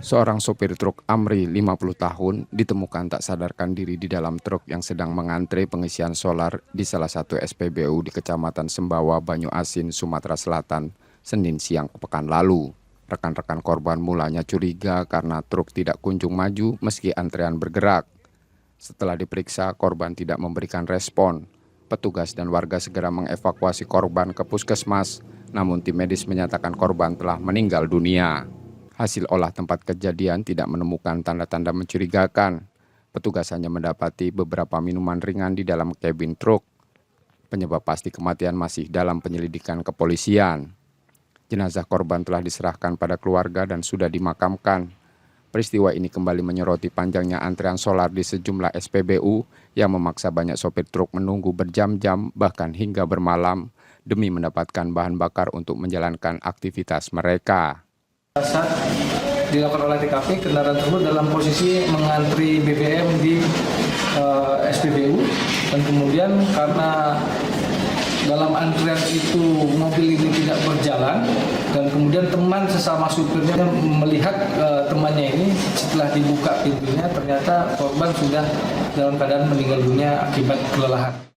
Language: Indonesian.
Seorang sopir truk Amri 50 tahun ditemukan tak sadarkan diri di dalam truk yang sedang mengantre pengisian solar di salah satu SPBU di Kecamatan Sembawa, Banyu Asin, Sumatera Selatan, Senin siang pekan lalu. Rekan-rekan korban mulanya curiga karena truk tidak kunjung maju meski antrean bergerak. Setelah diperiksa, korban tidak memberikan respon. Petugas dan warga segera mengevakuasi korban ke puskesmas, namun tim medis menyatakan korban telah meninggal dunia. Hasil olah tempat kejadian tidak menemukan tanda-tanda mencurigakan. Petugas hanya mendapati beberapa minuman ringan di dalam kabin truk. Penyebab pasti kematian masih dalam penyelidikan kepolisian. Jenazah korban telah diserahkan pada keluarga dan sudah dimakamkan. Peristiwa ini kembali menyoroti panjangnya antrean solar di sejumlah SPBU yang memaksa banyak sopir truk menunggu berjam-jam bahkan hingga bermalam demi mendapatkan bahan bakar untuk menjalankan aktivitas mereka. Saat dilakukan olah TKP, kendaraan tersebut dalam posisi mengantri BBM di SPBU dan kemudian karena dalam antrian itu mobil ini tidak berjalan dan kemudian teman sesama supirnya melihat temannya ini setelah dibuka pintunya ternyata korban sudah dalam keadaan meninggal dunia akibat kelelahan.